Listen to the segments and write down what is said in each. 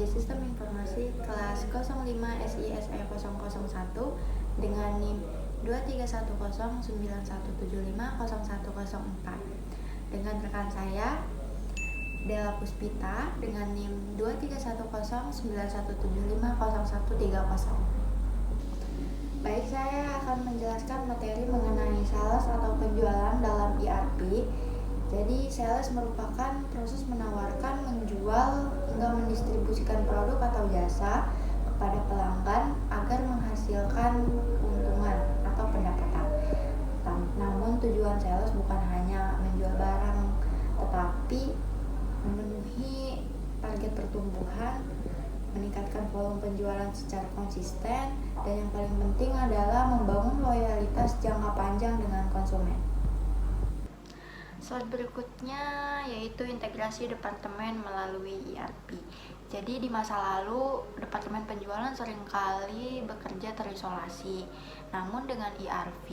Prodi Sistem Informasi kelas 05 SISE 001 dengan NIM 2310917501004 dengan rekan saya Della Puspita dengan NIM 2310917501030. Baik, saya akan menjelaskan materi mengenai sales atau penjualan dalam ERP. Jadi, sales merupakan proses menawarkan, menjual, hingga mendistribusikan produk atau jasa kepada pelanggan agar menghasilkan keuntungan atau pendapatan. Namun, tujuan sales bukan hanya menjual barang, tetapi memenuhi target pertumbuhan, meningkatkan volume penjualan secara konsisten, dan yang paling penting adalah membangun loyalitas jangka panjang dengan konsumen. Slide berikutnya yaitu integrasi departemen melalui ERP. Jadi di masa lalu departemen penjualan seringkali bekerja terisolasi. Namun dengan ERP,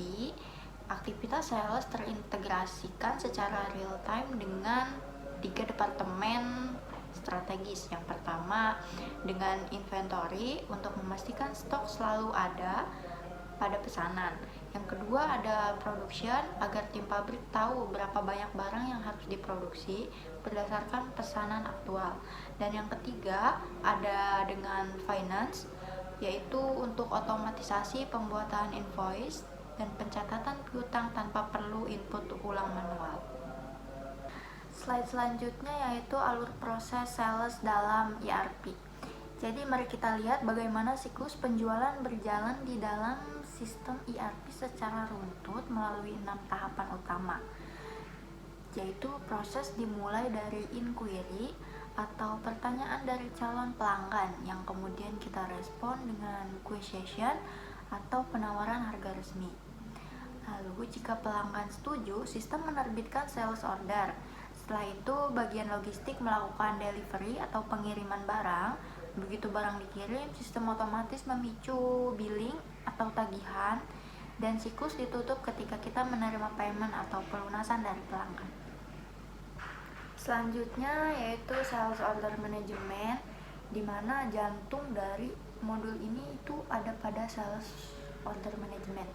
aktivitas sales terintegrasikan secara real time dengan 3 departemen strategis. Yang pertama dengan inventory untuk memastikan stok selalu ada pada pesanan. Yang kedua ada production agar tim pabrik tahu berapa banyak barang yang harus diproduksi berdasarkan pesanan aktual. Dan yang ketiga ada dengan finance, yaitu untuk otomatisasi pembuatan invoice dan pencatatan piutang tanpa perlu input ulang manual. Slide selanjutnya yaitu alur proses sales dalam ERP. Jadi mari kita lihat bagaimana siklus penjualan berjalan di dalam sistem ERP secara runtut melalui 6 tahapan utama. Yaitu proses dimulai dari inquiry atau pertanyaan dari calon pelanggan yang kemudian kita respon dengan quotation atau penawaran harga resmi. Lalu jika pelanggan setuju, sistem menerbitkan sales order. Setelah itu, bagian logistik melakukan delivery atau pengiriman barang. Begitu barang dikirim, sistem otomatis memicu billing atau tagihan, dan siklus ditutup ketika kita menerima payment atau pelunasan dari pelanggan. Selanjutnya yaitu sales order management, di mana jantung dari modul ini itu ada pada sales order management.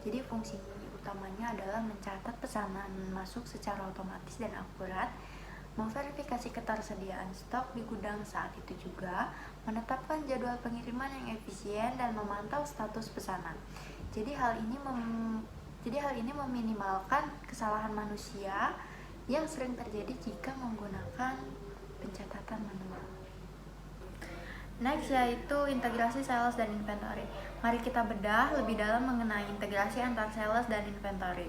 Jadi fungsi utamanya adalah mencatat pesanan masuk secara otomatis dan akurat, memverifikasi ketersediaan stok di gudang saat itu juga, menetapkan jadwal pengiriman yang efisien dan memantau status pesanan. Jadi hal ini meminimalkan kesalahan manusia yang sering terjadi jika menggunakan pencatatan manual. Next yaitu integrasi sales dan inventory. Mari kita bedah lebih dalam mengenai integrasi antar sales dan inventory.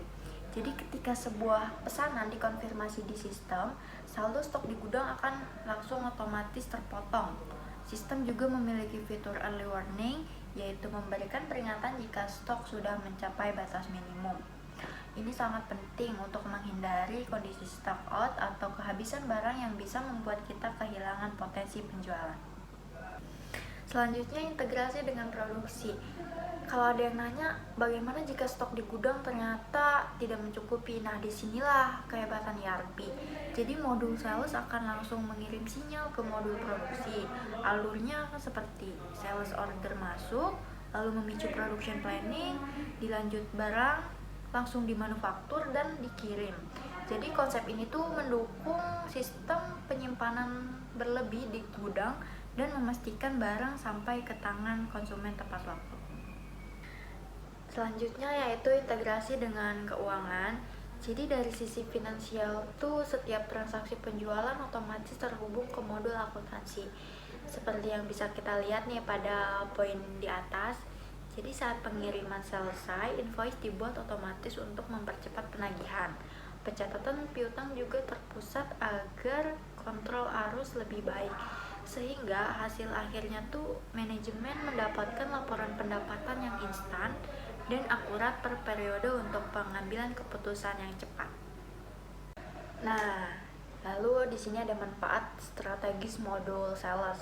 Jadi ketika sebuah pesanan dikonfirmasi di sistem, saldo stok di gudang akan langsung otomatis terpotong. Sistem juga memiliki fitur early warning, yaitu memberikan peringatan jika stok sudah mencapai batas minimum. Ini sangat penting untuk menghindari kondisi stock out atau kehabisan barang yang bisa membuat kita kehilangan potensi penjualan. Selanjutnya integrasi dengan produksi. Kalau ada yang nanya bagaimana jika stok di gudang ternyata tidak mencukupi, nah disinilah kehebatan ERP. Jadi modul sales akan langsung mengirim sinyal ke modul produksi. Alurnya akan seperti sales order masuk, lalu memicu production planning, dilanjut barang, langsung dimanufaktur dan dikirim. Jadi konsep ini tuh mendukung sistem penyimpanan berlebih di gudang dan memastikan barang sampai ke tangan konsumen tepat waktu. Selanjutnya yaitu integrasi dengan keuangan. Jadi dari sisi finansial tuh setiap transaksi penjualan otomatis terhubung ke modul akuntansi. Seperti yang bisa kita lihat nih pada poin di atas. Jadi saat pengiriman selesai, invoice dibuat otomatis untuk mempercepat penagihan. Pencatatan piutang juga terpusat agar kontrol arus lebih baik. Sehingga hasil akhirnya tuh manajemen mendapatkan laporan pendapatan yang instan dan akurat per periode untuk pengambilan keputusan yang cepat. Nah, lalu di sini ada manfaat strategis modul sales.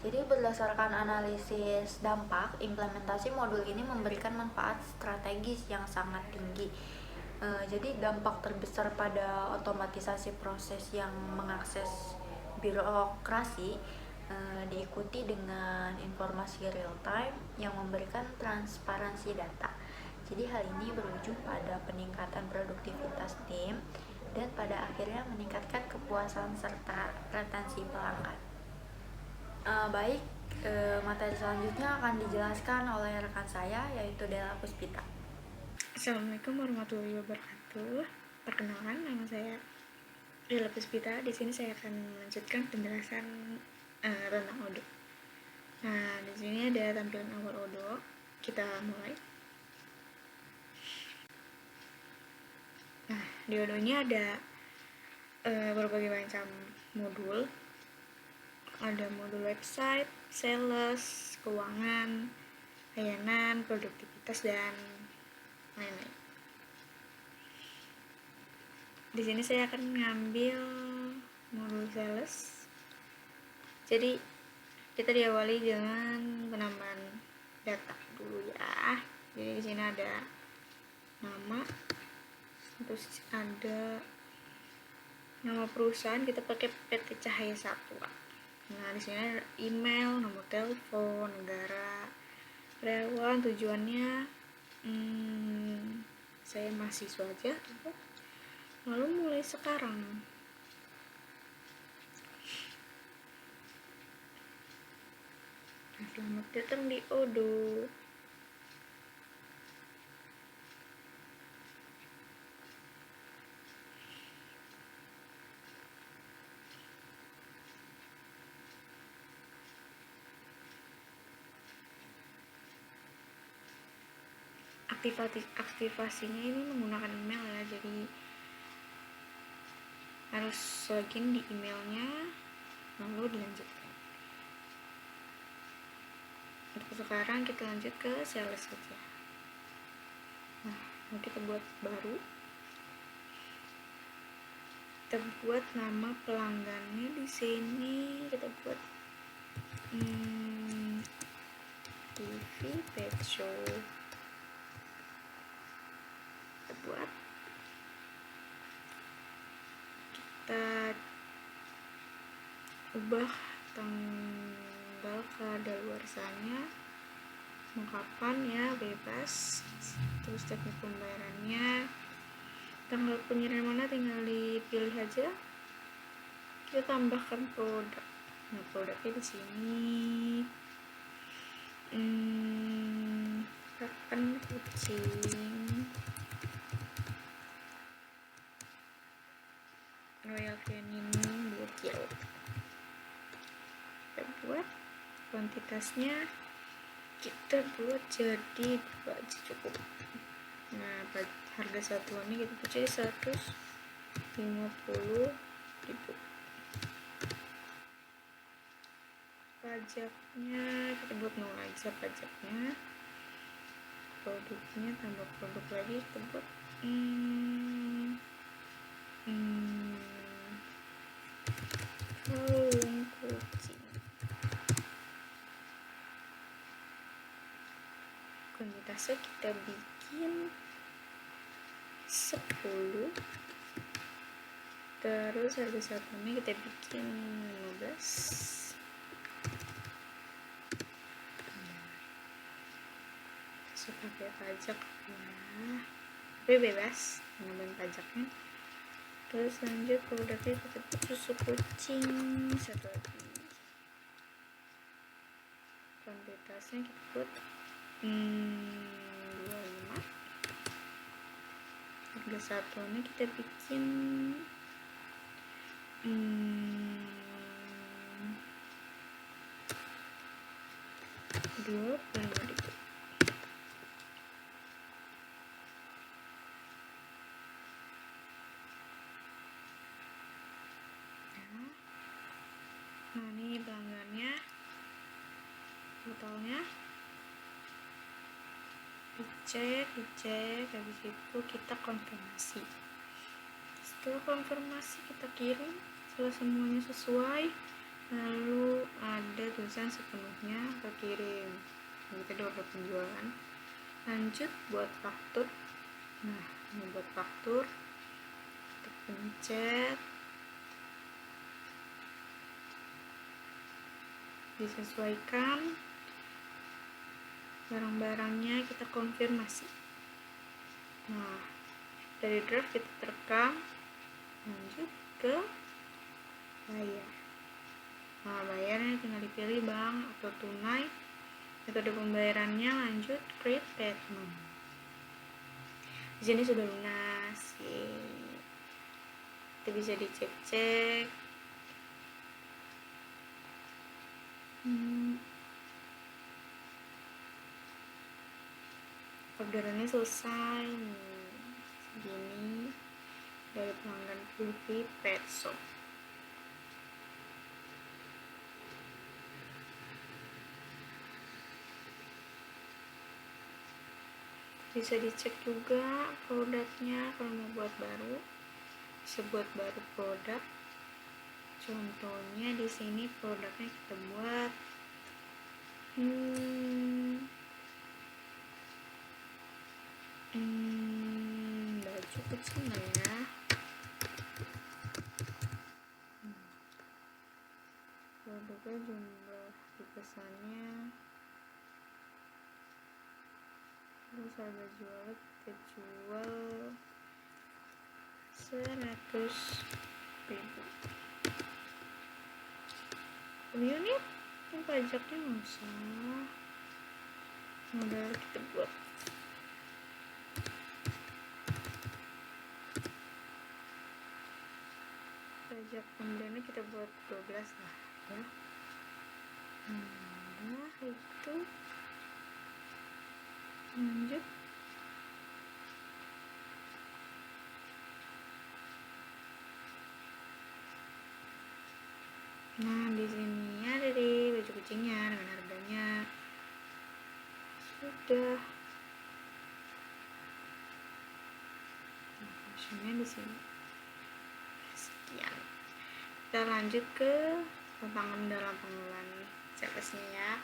Jadi berdasarkan analisis dampak, implementasi modul ini memberikan manfaat strategis yang sangat tinggi. Jadi dampak terbesar pada otomatisasi proses yang mengakses birokrasi diikuti dengan informasi real time yang memberikan transparansi data. Jadi hal ini berujung pada peningkatan produktivitas tim dan pada akhirnya meningkatkan kepuasan serta retensi pelanggan. Baik, materi selanjutnya akan dijelaskan oleh rekan saya yaitu Della Puspita. Assalamualaikum warahmatullahi wabarakatuh. Perkenalkan, nama saya Della Puspita. Di sini saya akan melanjutkan penjelasan tentang Odoo. Nah, di sini ada tampilan awal Odoo. Kita mulai. Nah, di Odoo ini ada berbagai macam modul. Ada modul website, sales, keuangan, layanan, produktivitas, dan lain-lain. Di sini saya akan mengambil modul sales. Jadi kita diawali dengan penambahan data dulu ya. Jadi di sini ada nama, terus ada nama perusahaan, kita pakai PT Cahaya Satwa. Nah, di sini ada email, nomor telepon, negara, karyawan, tujuannya saya mahasiswa aja gitu. Lalu mulai sekarang. Selamat datang di Odoo. Aktivasinya ini menggunakan email ya, jadi harus login di emailnya lalu dilanjutkan. Untuk sekarang kita lanjut ke sales saja. Nah, kita buat baru. Kita buat nama pelanggannya di sini. Kita buat TV Pet Show. Kita buat. Kita ubah tanggal kadaluarsanya, kapan ya, bebas. Terus teknik pembayarannya, tanggal pengiriman mana tinggal dipilih aja. Kita tambahkan produk. Nah, produknya di sini pakan kucing Royal Canin bukil. Kita buat kuantitasnya, kita buat jadi 2 aja cukup. Nah, harga satuannya kita buat jadi 150.000. Pajaknya kita buat 0 aja pajaknya. Produknya tambah produk lagi, kita buat kalung kucing. Kuantitasnya kita bikin 10. Terus harga satunya kita bikin 15. Saya pakai pajak ya, tapi bebas nambahin pajaknya. Terus lanjut produknya kita buat susu kucing 1 lagi. Kuantitasnya kita buat 25. Harga satuannya kita bikin 25.000. Nah, ini pelanggannya, totalnya dicek, habis itu kita konfirmasi. Setelah konfirmasi kita kirim, setelah semuanya sesuai, lalu ada tulisan sepenuhnya kita kirim. Kita dapat penjualan. Lanjut buat faktur. Nah, ini buat faktur, kita pencet. disesuaikan, barang-barangnya kita konfirmasi. Nah, dari draft kita terekam, lanjut ke bayar. Nah, bayarnya tinggal dipilih bank atau tunai. Metode pembayarannya lanjut create payment. Di sini sudah lunas. Itu bisa dicek-cek. Orderannya selesai nih. Segini dari pelanggan Putri Pet Shop. Bisa dicek juga produknya kalau mau buat baru. Bisa buat baru produk. Contohnya di sini produknya kita buat baju kecil ya. Produknya jumlah dipesannya, terus harga jualnya kita jual 100.000. Unit yang pajaknya nggak usah, modal kita buat pajak pembeliannya kita buat 12 lah ya. Nah itu lanjut. Nah di sini ada deh baju kucingnya dengan harganya. Sudah. Nah, fungsinya di sini. Sekian. Kita lanjut ke tantangan dalam pengelolaan salesnya ya.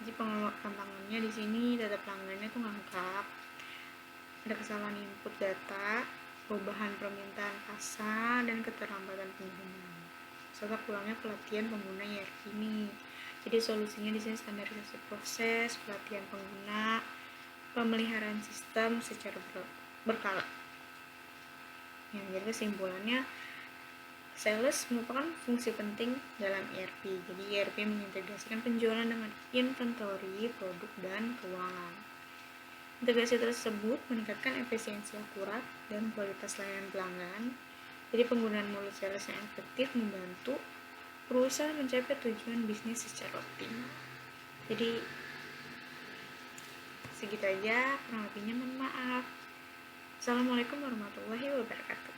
Jadi tantangannya di sini data pelanggannya tuh ngangkap, ada kesalahan input data, perubahan permintaan pasar, dan keterlambatan penggunaan, serta kurangnya pelatihan pengguna ERP ini. Jadi solusinya di sini standarisasi proses, pelatihan pengguna, pemeliharaan sistem secara berkala. Yang jadi kesimpulannya, sales merupakan fungsi penting dalam ERP. Jadi ERP mengintegrasikan penjualan dengan inventory, produk, dan keuangan. Integrasi tersebut meningkatkan efisiensi akurat dan kualitas layanan pelanggan. Jadi penggunaan mulut sales yang efektif membantu perusahaan mencapai tujuan bisnis secara optimal. Jadi segitu aja, kurang lebihnya mohon maaf. Assalamualaikum warahmatullahi wabarakatuh.